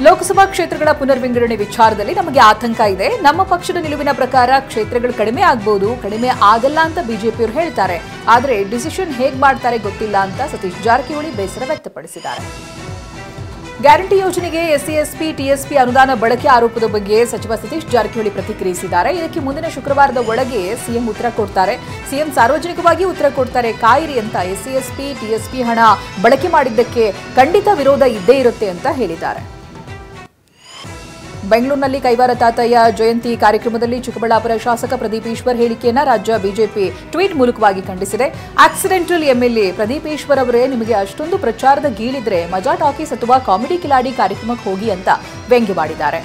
ಲೋಕಸಭಾ ಕ್ಷೇತ್ರಗಳ ಪುನರ್ವಿಂಗಡಣೆ ವಿಚಾರದಲ್ಲಿ ನಮಗೆ ಆತಂಕ ಇದೆ. ನಮ್ಮ ಪಕ್ಷದ ನಿಲುವಿನ ಪ್ರಕಾರ ಕ್ಷೇತ್ರಗಳು ಕಡಿಮೆ ಆಗಬಹುದು, ಕಡಿಮೆ ಆಗಲ್ಲ ಅಂತ ಬಿಜೆಪಿಯವರು ಹೇಳ್ತಾರೆ. ಆದರೆ ಡಿಸಿಷನ್ ಹೇಗೆ ಮಾಡ್ತಾರೆ ಗೊತ್ತಿಲ್ಲ ಅಂತ ಸತೀಶ್ ಜಾರಕಿಹೊಳಿ ಬೇಸರ ವ್ಯಕ್ತಪಡಿಸಿದ್ದಾರೆ. ಗ್ಯಾರಂಟಿ ಯೋಜನೆಗೆ ಎಸ್ಸಿ, ಎಸ್ಪಿ, ಟಿಎಸ್ಪಿ ಅನುದಾನ ಬಳಕೆ ಆರೋಪದ ಬಗ್ಗೆ ಸಚಿವ ಸತೀಶ್ ಜಾರಕಿಹೊಳಿ ಪ್ರತಿಕ್ರಿಯಿಸಿದ್ದಾರೆ. ಇದಕ್ಕೆ ಮುಂದಿನ ಶುಕ್ರವಾರದ ಒಳಗೆ ಸಿಎಂ ಉತ್ತರ ಕೊಡ್ತಾರೆ. ಸಿಎಂ ಸಾರ್ವಜನಿಕವಾಗಿ ಉತ್ತರ ಕೊಡ್ತಾರೆ, ಕಾಯಿರಿ ಅಂತ. ಎಸ್ಸಿ, ಎಸ್ಪಿ, ಟಿಎಸ್ಪಿ ಹಣ ಬಳಕೆ ಮಾಡಿದ್ದಕ್ಕೆ ಖಂಡಿತ ವಿರೋಧ ಇದ್ದೇ ಇರುತ್ತೆ ಅಂತ ಹೇಳಿದ್ದಾರೆ. ಬೆಂಗಳೂರಿನಲ್ಲಿ ಕೈವಾರ ತಾತಯ್ಯ ಜಯಂತಿ ಕಾರ್ಯಕ್ರಮದಲ್ಲಿ ಚಿಕ್ಕಬಳ್ಳಾಪುರ ಶಾಸಕ ಪ್ರದೀಪ್ ಈಶ್ವರ್ ಹೇಳಿಕೆಯನ್ನು ರಾಜ್ಯ ಬಿಜೆಪಿ ಟ್ವೀಟ್ ಮೂಲಕವಾಗಿ ಖಂಡಿಸಿದೆ. ಆಕ್ಸಿಡೆಂಟಲ್ ಎಂಎಲ್ಎ ಪ್ರದೀಪ್ ಈಶ್ವರ್ ಅವರೇ, ನಿಮಗೆ ಅಷ್ಟೊಂದು ಪ್ರಚಾರದ ಗೀಳಿದ್ರೆ ಮಜಾ ಟಾಕೀಸ್ ಅಥವಾ ಕಾಮಿಡಿ ಕಿಲಾಡಿ ಕಾರ್ಯಕ್ರಮಕ್ಕೆ ಹೋಗಿ ಅಂತ ವ್ಯಂಗ್ಯವಾಡಿದ್ದಾರೆ.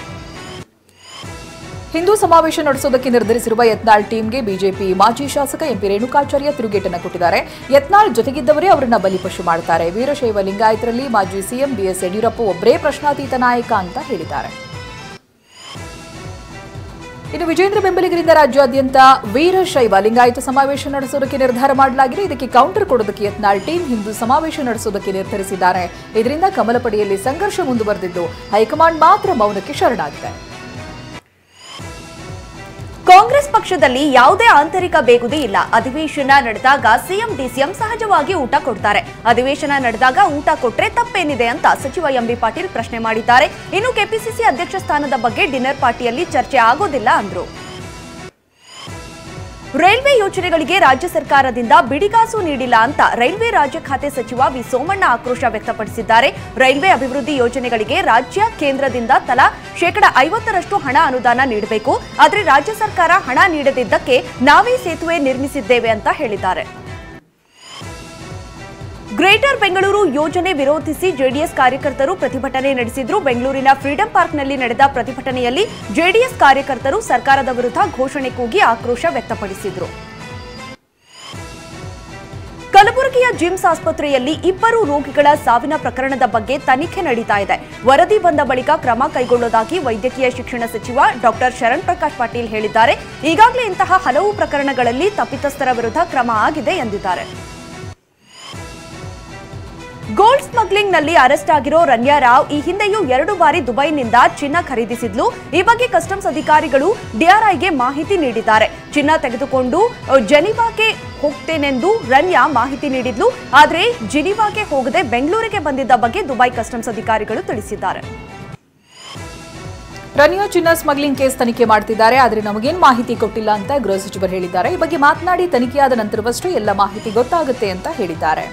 ಹಿಂದೂ ಸಮಾವೇಶ ನಡೆಸೋದಕ್ಕೆ ನಿರ್ಧರಿಸಿರುವ ಯತ್ನಾಳ್ ಟೀಮ್ಗೆ ಬಿಜೆಪಿ ಮಾಜಿ ಶಾಸಕ ಎಂಪಿ ರೇಣುಕಾಚಾರ್ಯ ತಿರುಗೇಟನ್ನು ಕೊಟ್ಟಿದ್ದಾರೆ. ಯತ್ನಾಳ್ ಜೊತೆಗಿದ್ದವರೇ ಅವರನ್ನ ಬಲಿಪಶು ಮಾಡುತ್ತಾರೆ. ವೀರಶೈವ ಲಿಂಗಾಯತರಲ್ಲಿ ಮಾಜಿ ಸಿಎಂ ಬಿಎಸ್ ಯಡಿಯೂರಪ್ಪ ಒಬ್ಬರೇ ಪ್ರಶ್ನಾತೀತ ನಾಯಕ ಅಂತ ಹೇಳಿದ್ದಾರೆ. ಇನ್ನು ವಿಜೇಂದ್ರ ಬೆಂಬಲಿಗರಿಂದ ರಾಜ್ಯಾದ್ಯಂತ ವೀರಶೈವ ಲಿಂಗಾಯತ ಸಮಾವೇಶ ನಡೆಸೋದಕ್ಕೆ ನಿರ್ಧಾರ ಮಾಡಲಾಗಿದೆ. ಇದಕ್ಕೆ ಕೌಂಟರ್ ಕೊಡೋದಕ್ಕೆ ಯತ್ನಾಳ್ ಟೀಮ್ ಹಿಂದೂ ಸಮಾವೇಶ ನಡೆಸೋದಕ್ಕೆ ನಿರ್ಧರಿಸಿದ್ದಾರೆ. ಇದರಿಂದ ಕಮಲಪಡಿಯಲ್ಲಿ ಸಂಘರ್ಷ ಮುಂದುವರೆದಿದ್ದು ಹೈಕಮಾಂಡ್ ಮಾತ್ರ ಮೌನಕ್ಕೆ ಶರಣಾಗಿದೆ. ಕಾಂಗ್ರೆಸ್ ಪಕ್ಷದಲ್ಲಿ ಯಾವುದೇ ಆಂತರಿಕ ಬೇಗುದಿ ಇಲ್ಲ. ಅಧಿವೇಶನ ನಡೆದಾಗ ಸಿಎಂ ಡಿಸಿಎಂ ಸಹಜವಾಗಿ ಊಟ ಕೊಡ್ತಾರೆ. ಅಧಿವೇಶನ ನಡೆದಾಗ ಊಟ ಕೊಟ್ರೆ ತಪ್ಪೇನಿದೆ ಅಂತ ಸಚಿವ ಎಂಬಿ ಪಾಟೀಲ್ ಪ್ರಶ್ನೆ ಮಾಡಿದ್ದಾರೆ. ಇನ್ನು ಕೆಪಿಸಿಸಿ ಅಧ್ಯಕ್ಷ ಸ್ಥಾನದ ಬಗ್ಗೆ ಡಿನ್ನರ್ ಪಾರ್ಟಿಯಲ್ಲಿ ಚರ್ಚೆ ಆಗೋದಿಲ್ಲ ಅಂದ್ರು. ರೈಲ್ವೆ ಯೋಜನೆಗಳಿಗೆ ರಾಜ್ಯ ಸರ್ಕಾರದಿಂದ ಬಿಡಿಗಾಸು ನೀಡಿಲ್ಲ ಅಂತ ರೈಲ್ವೆ ರಾಜ್ಯ ಖಾತೆ ಸಚಿವ ವಿ ಸೋಮಣ್ಣ ಆಕ್ರೋಶ ವ್ಯಕ್ತಪಡಿಸಿದ್ದಾರೆ. ರೈಲ್ವೆ ಅಭಿವೃದ್ಧಿ ಯೋಜನೆಗಳಿಗೆ ರಾಜ್ಯ ಕೇಂದ್ರದಿಂದ ತಲಾ 50% ಹಣ ಅನುದಾನ ನೀಡಬೇಕು. ಆದರೆ ರಾಜ್ಯ ಸರ್ಕಾರ ಹಣ ನೀಡದಿದ್ದಕ್ಕೆ ನಾವೇ ಸೇತುವೆ ನಿರ್ಮಿಸಿದ್ದೇವೆ ಅಂತ ಹೇಳಿದ್ದಾರೆ. ಗ್ರೇಟರ್ ಬೆಂಗಳೂರು ಯೋಜನೆ ವಿರೋಧಿಸಿ ಜೆಡಿಎಸ್ ಕಾರ್ಯಕರ್ತರು ಪ್ರತಿಭಟನೆ ನಡೆಸಿದ್ರು. ಬೆಂಗಳೂರಿನ ಫ್ರೀಡಂ ಪಾರ್ಕ್ನಲ್ಲಿ ನಡೆದ ಪ್ರತಿಭಟನೆಯಲ್ಲಿ ಜೆಡಿಎಸ್ ಕಾರ್ಯಕರ್ತರು ಸರ್ಕಾರದ ವಿರುದ್ಧ ಘೋಷಣೆ ಕೂಗಿ ಆಕ್ರೋಶ ವ್ಯಕ್ತಪಡಿಸಿದ್ರು. ಕಲಬುರಗಿಯ ಜಿಮ್ಸ್ ಆಸ್ಪತ್ರೆಯಲ್ಲಿ 2 ರೋಗಿಗಳ ಸಾವಿನ ಪ್ರಕರಣದ ಬಗ್ಗೆ ತನಿಖೆ ನಡೀತಾ ಇದೆ. ವರದಿ ಬಂದ ಬಳಿಕ ಕ್ರಮ ಕೈಗೊಳ್ಳುವುದಾಗಿ ವೈದ್ಯಕೀಯ ಶಿಕ್ಷಣ ಸಚಿವ ಡಾಕ್ಟರ್ ಶರಣ್ ಪ್ರಕಾಶ್ ಪಾಟೀಲ್ ಹೇಳಿದ್ದಾರೆ. ಈಗಾಗಲೇ ಇಂತಹ ಹಲವು ಪ್ರಕರಣಗಳಲ್ಲಿ ತಪ್ಪಿತಸ್ಥರ ವಿರುದ್ಧ ಕ್ರಮ ಆಗಿದೆ ಎಂದಿದ್ದಾರೆ. ಗೋಲ್ಡ್ ಸ್ಮಗ್ಲಿಂಗ್ನಲ್ಲಿ ಅರೆಸ್ಟ್ ಆಗಿರೋ ರನ್ಯಾ ರಾವ್ ಈ ಹಿಂದೆಯೂ 2 ಬಾರಿ ದುಬೈನಿಂದ ಚಿನ್ನ ಖರೀದಿಸಿದ್ಲು. ಈ ಬಗ್ಗೆ ಕಸ್ಟಮ್ಸ್ ಅಧಿಕಾರಿಗಳು ಡಿಆರ್ಐಗೆ ಮಾಹಿತಿ ನೀಡಿದ್ದಾರೆ. ಚಿನ್ನ ತೆಗೆದುಕೊಂಡು ಜೆನಿವಾಗೆ ಹೋಗ್ತೇನೆಂದು ರನ್ಯಾ ಮಾಹಿತಿ ನೀಡಿದ್ಲು. ಆದರೆ ಜಿನಿವಾಗೆ ಹೋಗದೆ ಬೆಂಗಳೂರಿಗೆ ಬಂದಿದ್ದ ಬಗ್ಗೆ ದುಬೈ ಕಸ್ಟಮ್ಸ್ ಅಧಿಕಾರಿಗಳು ತಿಳಿಸಿದ್ದಾರೆ. ರನ್ಯಾ ಚಿನ್ನ ಸ್ಮಗ್ಲಿಂಗ್ ಕೇಸ್ ತನಿಖೆ ಮಾಡ್ತಿದ್ದಾರೆ, ಆದರೆ ನಮಗೇನು ಮಾಹಿತಿ ಕೊಟ್ಟಿಲ್ಲ ಅಂತ ಗೃಹ ಸಚಿವರು ಹೇಳಿದ್ದಾರೆ. ಈ ಬಗ್ಗೆ ಮಾತನಾಡಿ ತನಿಖೆಯಾದ ನಂತರವಷ್ಟೇ ಎಲ್ಲ ಮಾಹಿತಿ ಗೊತ್ತಾಗುತ್ತೆ ಅಂತ ಹೇಳಿದ್ದಾರೆ.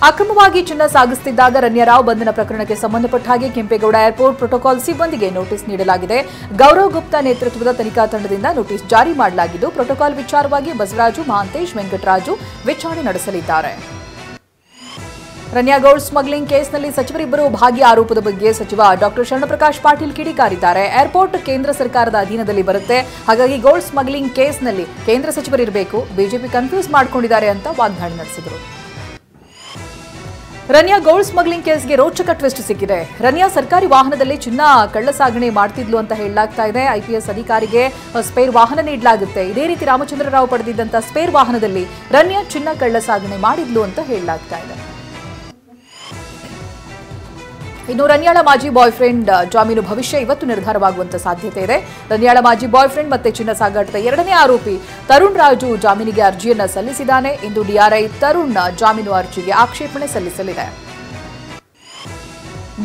ಅಕ್ರಮವಾಗಿ ಚಿನ್ನ ಸಾಗಿಸುತ್ತಿದ್ದಾಗ ರನ್ಯಾ ರಾವ್ ಬಂಧನ ಪ್ರಕರಣಕ್ಕೆ ಸಂಬಂಧಪಟ್ಟ ಹಾಗೆ ಕೆಂಪೇಗೌಡ ಏರ್ಪೋರ್ಟ್ ಪ್ರೋಟೋಕಾಲ್ ಸಿಬ್ಬಂದಿಗೆ ನೋಟಿಸ್ ನೀಡಲಾಗಿದೆ. ಗೌರವ್ ಗುಪ್ತಾ ನೇತೃತ್ವದ ತನಿಖಾ ತಂಡದಿಂದ ನೋಟಿಸ್ ಜಾರಿ ಮಾಡಲಾಗಿದ್ದು, ಪ್ರೋಟೋಕಾಲ್ ವಿಚಾರವಾಗಿ ಬಸವರಾಜು, ಮಹಾಂತೇಶ್, ವೆಂಕಟರಾಜು ವಿಚಾರಣೆ ನಡೆಸಲಿದ್ದಾರೆ. ರನ್ಯಾ ಗೋಲ್ಡ್ ಸ್ಮಗ್ಲಿಂಗ್ ಕೇಸ್ನಲ್ಲಿ ಸಚಿವರಿಬ್ಬರು ಭಾಗಿ ಆರೋಪದ ಬಗ್ಗೆ ಸಚಿವ ಡಾಕ್ಟರ್ ಶರಣಪ್ರಕಾಶ್ ಪಾಟೀಲ್ ಕಿಡಿಕಾರಿದ್ದಾರೆ. ಏರ್ಪೋರ್ಟ್ ಕೇಂದ್ರ ಸರ್ಕಾರದ ಅಧೀನದಲ್ಲಿ ಬರುತ್ತೆ, ಹಾಗಾಗಿ ಗೋಲ್ಡ್ ಸ್ಮಗ್ಲಿಂಗ್ ಕೇಸ್ನಲ್ಲಿ ಕೇಂದ್ರ ಸಚಿವರಿರಬೇಕು, ಬಿಜೆಪಿ ಕನ್ಫ್ಯೂಸ್ ಮಾಡಿಕೊಂಡಿದ್ದಾರೆ ಅಂತ ವಾಗ್ದಾಳಿ ನಡೆಸಿದರು. ರನ್ಯಾ ಗೋಲ್ಡ್ ಸ್ಮಗ್ಲಿಂಗ್ ಕೇಸ್ಗೆ ರೋಚಕ ಟ್ವಿಸ್ಟ್ ಸಿಕ್ಕಿದೆ. ರನ್ಯಾ ಸರ್ಕಾರಿ ವಾಹನದಲ್ಲಿ ಚಿನ್ನ ಕಳ್ಳ ಸಾಗಣೆ ಮಾಡ್ತಿದ್ಲು ಅಂತ ಹೇಳಲಾಗ್ತಾ ಇದೆ. ಐಪಿಎಸ್ ಅಧಿಕಾರಿಗೆ ಸ್ಪೇರ್ ವಾಹನ ನೀಡಲಾಗುತ್ತೆ. ಇದೇ ರೀತಿ ರಾಮಚಂದ್ರ ರಾವ್ ಪಡೆದಿದ್ದಂತ ಸ್ಪೇರ್ ವಾಹನದಲ್ಲಿ ರನ್ಯಾ ಚಿನ್ನ ಕಳ್ಳ ಸಾಗಣೆ ಮಾಡಿದ್ಲು ಅಂತ ಹೇಳಲಾಗ್ತಾ ಇದೆ. ಇನ್ನು ರನ್ಯಾಳ ಮಾಜಿ ಬಾಯ್ ಫ್ರೆಂಡ್ ಜಾಮೀನು ಭವಿಷ್ಯ ಇವತ್ತು ನಿರ್ಧಾರವಾಗುವಂತ ಸಾಧ್ಯತೆ ಇದೆ. ರನ್ಯಾಳ ಮಾಜಿ ಬಾಯ್ ಫ್ರೆಂಡ್ ಮತ್ತೆ ಚಿನ್ನ ಸಾಗಾಟದ 2ನೇ ಆರೋಪಿ ತರುಣ್ ರಾಜು ಜಾಮೀನಿಗೆ ಅರ್ಜಿಯನ್ನ ಸಲ್ಲಿಸಿದ್ದಾನೆ. ಇಂದು ಡಿಆರ್ಐ ತರುಣ್ ಜಾಮೀನು ಅರ್ಜಿಗೆ ಆಕ್ಷೇಪಣೆ ಸಲ್ಲಿಸಲಿದೆ.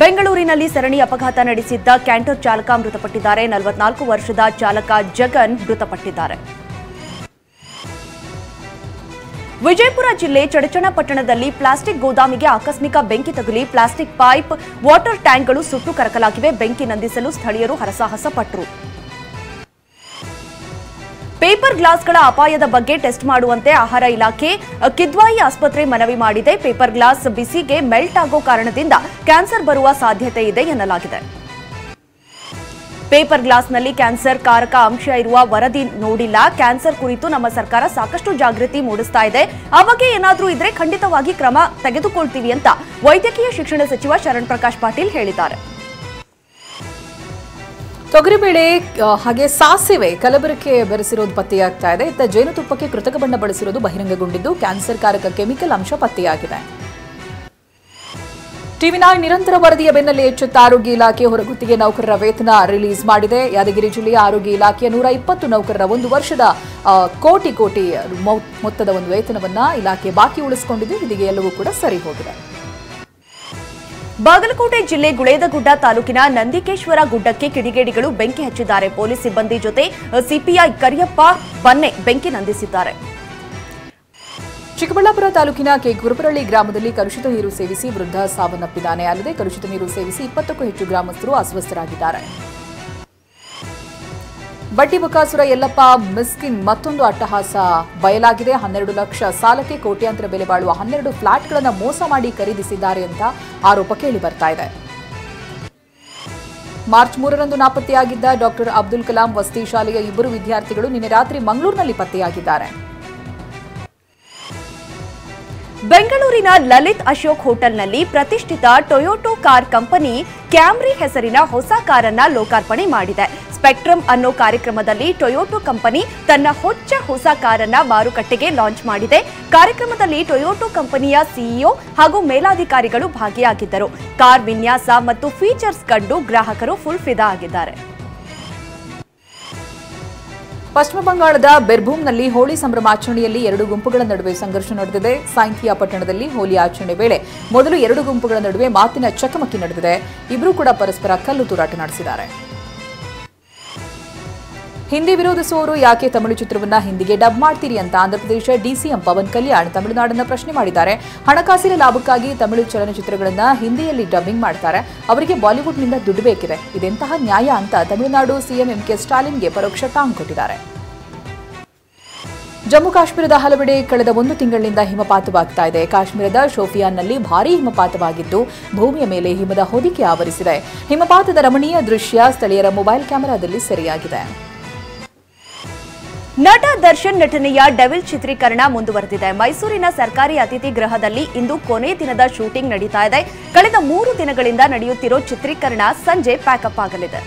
ಬೆಂಗಳೂರಿನಲ್ಲಿ ಸರಣಿ ಅಪಘಾತ ನಡೆಸಿದ್ದ ಕ್ಯಾಂಟರ್ ಚಾಲಕ ಮೃತಪಟ್ಟಿದ್ದಾರೆ. 44 ವರ್ಷದ ಚಾಲಕ ಜಗನ್ ಮೃತಪಟ್ಟಿದ್ದಾರೆ. ವಿಜಯಪುರ ಜಿಲ್ಲೆ ಚಡಚಣಪಟ್ಟಣದಲ್ಲಿ ಪ್ಲಾಸ್ಟಿಕ್ ಗೋದಾಮಿಗೆ ಆಕಸ್ಮಿಕ ಬೆಂಕಿ ತಗುಲಿ ಪ್ಲಾಸ್ಟಿಕ್ ಪೈಪ್, ವಾಟರ್ ಟ್ಯಾಂಕ್ಗಳು ಸುಟ್ಟು ಕರಕಲಾಗಿವೆ. ಬೆಂಕಿ ನಂದಿಸಲು ಸ್ಥಳೀಯರು ಹರಸಾಹಸ ಪಟ್ಟರು. ಪೇಪರ್ ಗ್ಲಾಸ್ಗಳ ಅಪಾಯದ ಬಗ್ಗೆ ಟೆಸ್ಟ್ ಮಾಡುವಂತೆ ಆಹಾರ ಇಲಾಖೆ ಕಿದ್ವಾಯಿ ಆಸ್ಪತ್ರೆ ಮನವಿ ಮಾಡಿದೆ. ಪೇಪರ್ ಗ್ಲಾಸ್ ಬಿಸಿಗೆ ಮೆಲ್ಟ್ ಆಗೋ ಕಾರಣದಿಂದ ಕ್ಯಾನ್ಸರ್ ಬರುವ ಸಾಧ್ಯತೆ ಇದೆ ಎನ್ನಲಾಗಿದೆ. ಪೇಪರ್ ಗ್ಲಾಸ್ನಲ್ಲಿ ಕ್ಯಾನ್ಸರ್ ಕಾರಕ ಅಂಶ ಇರುವ ವರದಿ ನೋಡಿಲ್ಲ. ಕ್ಯಾನ್ಸರ್ ಕುರಿತು ನಮ್ಮ ಸರ್ಕಾರ ಸಾಕಷ್ಟು ಜಾಗೃತಿ ಮೂಡಿಸ್ತಾ ಇದೆ. ಆ ಬಗ್ಗೆ ಏನಾದರೂ ಇದ್ರೆ ಖಂಡಿತವಾಗಿ ಕ್ರಮ ತೆಗೆದುಕೊಳ್ತೀವಿ ಅಂತ ವೈದ್ಯಕೀಯ ಶಿಕ್ಷಣ ಸಚಿವ ಶರಣ್ ಪ್ರಕಾಶ್ ಪಾಟೀಲ್ ಹೇಳಿದ್ದಾರೆ. ತೊಗರಿಬೇಳೆ ಹಾಗೆ ಸಾಸಿವೆ ಕಲಬೆರಕೆ ಬೆರೆಸಿರೋದು ಪತ್ತೆಯಾಗ್ತಾ ಇದೆ. ಇತ್ತ ಜೇನುತುಪ್ಪಕ್ಕೆ ಕೃತಕ ಬಣ್ಣ ಬಳಸಿರೋದು ಬಹಿರಂಗಗೊಂಡಿದ್ದು ಕ್ಯಾನ್ಸರ್ ಕಾರಕ ಕೆಮಿಕಲ್ ಅಂಶ ಪತ್ತೆಯಾಗಿದೆ. ಟಿವಿ9 ನಿರಂತರ ವರದಿಯ ಬೆನ್ನಲ್ಲೇ ಎಚ್ಚೆತ್ತ ಆರೋಗ್ಯ ಇಲಾಖೆ ಹೊರಗುತ್ತಿಗೆ ನೌಕರರ ವೇತನ ರಿಲೀಸ್ ಮಾಡಿದೆ. ಯಾದಗಿರಿ ಜಿಲ್ಲೆಯ ಆರೋಗ್ಯ ಇಲಾಖೆಯ 120 ನೌಕರರ ಒಂದು ವರ್ಷದ ಕೋಟಿ ಮೊತ್ತದ ಒಂದು ವೇತನವನ್ನ ಇಲಾಖೆ ಬಾಕಿ ಉಳಿಸಿಕೊಂಡಿದೆ. ಇದೀಗ ಎಲ್ಲವೂ ಕೂಡ ಸರಿ ಹೋಗಿದೆ. ಬಾಗಲಕೋಟೆ ಜಿಲ್ಲೆ ಗುಳೇದಗುಡ್ಡ ತಾಲೂಕಿನ ನಂದಿಕೇಶ್ವರ ಗುಡ್ಡಕ್ಕೆ ಕಿಡಿಗೇಡಿಗಳು ಬೆಂಕಿ ಹಚ್ಚಿದ್ದಾರೆ. ಪೊಲೀಸ್ ಸಿಬ್ಬಂದಿ ಜೊತೆ ಸಿಪಿಐ ಕರಿಯಪ್ಪ ಬನ್ನೆ ಬೆಂಕಿ ನಂದಿಸಿದ್ದಾರೆ. ಚಿಕ್ಕಬಳ್ಳಾಪುರ ತಾಲೂಕಿನ ಗುರುಪರಳ್ಳಿ ಗ್ರಾಮದಲ್ಲಿ ಕಲುಷಿತ ನೀರು ಸೇವಿಸಿ ವೃದ್ಧ ಸಾವನ್ನಪ್ಪಿದ್ದಾನೆ. ಅಲ್ಲದೆ ಕಲುಷಿತ ನೀರು ಸೇವಿಸಿ 20ಕ್ಕೂ ಹೆಚ್ಚು ಗ್ರಾಮಸ್ಥರು ಅಸ್ವಸ್ಥರಾಗಿದ್ದಾರೆ. ಬಡ್ಡಿ ಬಕಾಸುರ ಯಲ್ಲಪ್ಪ ಮಿಸ್ಕಿನ್ ಮತ್ತೊಂದು ಅಟ್ಟಹಾಸ ಬಯಲಾಗಿದೆ. 12 ಲಕ್ಷ ಸಾಲಕ್ಕೆ ಕೋಟ್ಯಾಂತರ ಬೆಲೆ ಬಾಳುವ 12 ಫ್ಲಾಟ್ಗಳನ್ನು ಮೋಸ ಮಾಡಿ ಖರೀದಿಸಿದ್ದಾರೆ ಅಂತ ಆರೋಪ ಕೇಳಿ ಬರ್ತಾ ಇದೆ. ಮಾರ್ಚ್ 3ರಂದು ನಾಪತ್ತೆಯಾಗಿದ್ದ ಡಾಕ್ಟರ್ ಅಬ್ದುಲ್ ಕಲಾಂ ವಸತಿ ಶಾಲೆಯ 2 ವಿದ್ಯಾರ್ಥಿಗಳು ನಿನ್ನೆ ರಾತ್ರಿ ಮಂಗಳೂರಿನಲ್ಲಿ ಪತ್ತೆಯಾಗಿದ್ದಾರೆ. ಬೆಂಗಳೂರಿನ ಲಲಿತ್ ಅಶೋಕ್ ಹೋಟೆಲ್ನಲ್ಲಿ ಪ್ರತಿಷ್ಠಿತ ಟೊಯೋಟೋ ಕಾರ್ ಕಂಪನಿ ಕ್ಯಾಮ್ರಿ ಹೆಸರಿನ ಹೊಸ ಕಾರನ್ನ ಲೋಕಾರ್ಪಣೆ ಮಾಡಿದೆ. ಸ್ಪೆಕ್ಟ್ರಮ್ ಅನ್ನೋ ಕಾರ್ಯಕ್ರಮದಲ್ಲಿ ಟೊಯೋಟೋ ಕಂಪನಿ ತನ್ನ ಹೊಸ ಕಾರನ್ನ ಮಾರುಕಟ್ಟೆಗೆ ಲಾಂಚ್ ಮಾಡಿದೆ. ಕಾರ್ಯಕ್ರಮದಲ್ಲಿ ಟೊಯೋಟೋ ಕಂಪನಿಯ ಸಿಇಒ ಹಾಗೂ ಮೇಲಾಧಿಕಾರಿಗಳು ಭಾಗಿಯಾಗಿದ್ದರು. ಕಾರ್ ವಿನ್ಯಾಸ ಮತ್ತು ಫೀಚರ್ಸ್ ಕಂಡು ಗ್ರಾಹಕರು ಫುಲ್ ಫಿದಾ ಆಗಿದ್ದಾರೆ. ಪಶ್ಚಿಮ ಬಂಗಾಳದ ಬೆರ್ಭೂಮ್ನಲ್ಲಿ ಹೋಳಿ ಸಂಭ್ರಮಾಚರಣೆಯಲ್ಲಿ 2 ಗುಂಪುಗಳ ನಡುವೆ ಸಂಘರ್ಷ ನಡೆದಿದೆ. ಸಾಯಿಂಥಿಯಾ ಪಟ್ಟಣದಲ್ಲಿ ಹೋಲಿ ಆಚರಣೆ ವೇಳೆ ಮೊದಲು 2 ಗುಂಪುಗಳ ನಡುವೆ ಮಾತಿನ ಚಕಮಕಿ ನಡೆದಿದೆ. ಇಬ್ಬರೂ ಕೂಡ ಪರಸ್ಪರ ಕಲ್ಲು ತೂರಾಟ ನಡೆಸಿದ್ದಾರೆ. ಹಿಂದಿ ವಿರೋಧಿಸುವವರು ಯಾಕೆ ತಮಿಳು ಚಿತ್ರವನ್ನ ಹಿಂದಿಗೆ ಡಬ್ ಮಾಡ್ತೀರಿ ಅಂತ ಆಂಧ್ರಪ್ರದೇಶ ಡಿಸಿಎಂ ಪವನ್ ಕಲ್ಯಾಣ್ ತಮಿಳುನಾಡನ್ನ ಪ್ರಶ್ನೆ ಮಾಡಿದ್ದಾರೆ. ಹಣಕಾಸಿನ ಲಾಭಕ್ಕಾಗಿ ತಮಿಳು ಚಲನಚಿತ್ರಗಳನ್ನ ಹಿಂದಿಯಲ್ಲಿ ಡಬ್ಬಿಂಗ್ ಮಾಡ್ತಾರೆ. ಅವರಿಗೆ ಬಾಲಿವುಡ್ನಿಂದ ದುಡ್ಡು ಬೇಕಿದೆ. ಇದೆಂತಹ ನ್ಯಾಯ ಅಂತ ತಮಿಳುನಾಡು ಸಿಎಂ ಎಂಕೆ ಸ್ಟಾಲಿನ್ಗೆ ಪರೋಕ್ಷ ಟಾಂಗ್ ಕೊಟ್ಟಿದ್ದಾರೆ. ಜಮ್ಮು ಕಾಶ್ಮೀರದ ಹಲವೆಡೆ ಕಳೆದ 1 ತಿಂಗಳಿನಿಂದ ಹಿಮಪಾತವಾಗ್ತಾ ಇದೆ. ಕಾಶ್ಮೀರದ ಶೋಫಿಯಾನ್ನಲ್ಲಿ ಭಾರೀ ಹಿಮಪಾತವಾಗಿದ್ದು ಭೂಮಿಯ ಮೇಲೆ ಹಿಮದ ಹೊದಿಕೆ ಆವರಿಸಿದೆ. ಹಿಮಪಾತದ ರಮಣೀಯ ದೃಶ್ಯ ಸ್ಥಳೀಯರ ಮೊಬೈಲ್ ಕ್ಯಾಮೆರಾದಲ್ಲಿ ಸೆರೆಯಾಗಿದೆ. ನಟ ದರ್ಶನ್ ನಟನೆಯ ಡೆವಿಲ್ ಚಿತ್ರೀಕರಣ ಮುಂದುವರೆದಿದೆ. ಮೈಸೂರಿನ ಸರ್ಕಾರಿ ಅತಿಥಿ ಗೃಹದಲ್ಲಿ ಇಂದು ಕೊನೆ ದಿನದ ಶೂಟಿಂಗ್ ನಡೀತಾ ಇದೆ. ಕಳೆದ 3 ದಿನಗಳಿಂದ ನಡೆಯುತ್ತಿರೋ ಚಿತ್ರೀಕರಣ ಸಂಜೆ ಪ್ಯಾಕಪ್ ಆಗಲಿದೆ.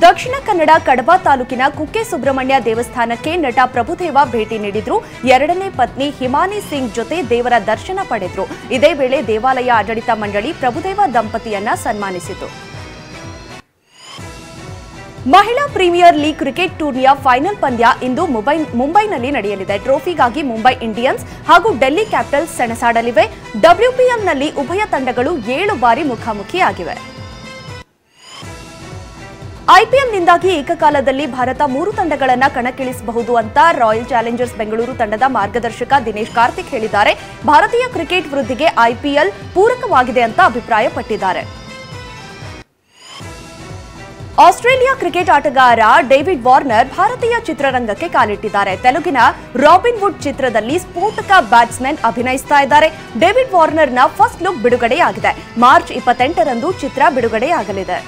ದಕ್ಷಿಣ ಕನ್ನಡ ಕಡಬ ತಾಲೂಕಿನ ಕುಕ್ಕೆ ಸುಬ್ರಹ್ಮಣ್ಯ ದೇವಸ್ಥಾನಕ್ಕೆ ನಟ ಪ್ರಭುದೇವ ಭೇಟಿ ನೀಡಿದ್ರು. 2ನೇ ಪತ್ನಿ ಹಿಮಾನಿ ಸಿಂಗ್ ಜೊತೆ ದೇವರ ದರ್ಶನ ಪಡೆದ್ರು. ಇದೇ ವೇಳೆ ದೇವಾಲಯ ಆಡಳಿತ ಮಂಡಳಿ ಪ್ರಭುದೇವ ದಂಪತಿಯನ್ನ ಸನ್ಮಾನಿಸಿತು. ಮಹಿಳಾ ಪ್ರೀಮಿಯರ್ ಲೀಗ್ ಕ್ರಿಕೆಟ್ ಟೂರ್ನಿಯ ಫೈನಲ್ ಪಂದ್ಯ ಇಂದು ಮುಂಬೈನಲ್ಲಿ ನಡೆಯಲಿದೆ. ಟ್ರೋಫಿಗಾಗಿ ಮುಂಬೈ ಇಂಡಿಯನ್ಸ್ ಹಾಗೂ ಡೆಲ್ಲಿ ಕ್ಯಾಪಿಟಲ್ಸ್ ಸೆಣಸಾಡಲಿವೆ. WPLನಲ್ಲಿ ಉಭಯ ತಂಡಗಳು 7 ಬಾರಿ ಮುಖಾಮುಖಿಯಾಗಿವೆ. ಐಪಿಎಲ್ನಿಂದಾಗಿ ಏಕಕಾಲದಲ್ಲಿ ಭಾರತ 3 ತಂಡಗಳನ್ನು ಕಣಕ್ಕಿಳಿಸಬಹುದು ಅಂತ ರಾಯಲ್ ಚಾಲೆಂಜರ್ಸ್ ಬೆಂಗಳೂರು ತಂಡದ ಮಾರ್ಗದರ್ಶಕ ದಿನೇಶ್ ಕಾರ್ತಿಕ್ ಹೇಳಿದ್ದಾರೆ. ಭಾರತೀಯ ಕ್ರಿಕೆಟ್ ವೃದ್ಧಿಗೆ ಐಪಿಎಲ್ ಪೂರಕವಾಗಿದೆ ಅಂತ ಅಭಿಪ್ರಾಯಪಟ್ಟಿದ್ದಾರೆ. ಆಸ್ಟ್ರೇಲಿಯಾ ಕ್ರಿಕೆಟ್ ಆಟಗಾರ ಡೇವಿಡ್ ವಾರ್ನರ್ ಭಾರತೀಯ ಚಿತ್ರರಂಗಕ್ಕೆ ಕಾಲಿಟ್ಟಿದ್ದಾರೆ. ತೆಲುಗಿನ ರಾಬಿನ್ ವುಡ್ ಚಿತ್ರದಲ್ಲಿ ಸ್ಫೋಟಕ ಬ್ಯಾಟ್ಸ್ಮನ್ ಅಭಿನಯಿಸ್ತಾ ಇದ್ದಾರೆ. ಡೇವಿಡ್ ವಾರ್ನರ್ನ ಫಸ್ಟ್ ಲುಕ್ ಬಿಡುಗಡೆಯಾಗಿದೆ. ಮಾರ್ಚ್ 28ರಂದು ಚಿತ್ರ ಬಿಡುಗಡೆಯಾಗಲಿದೆ.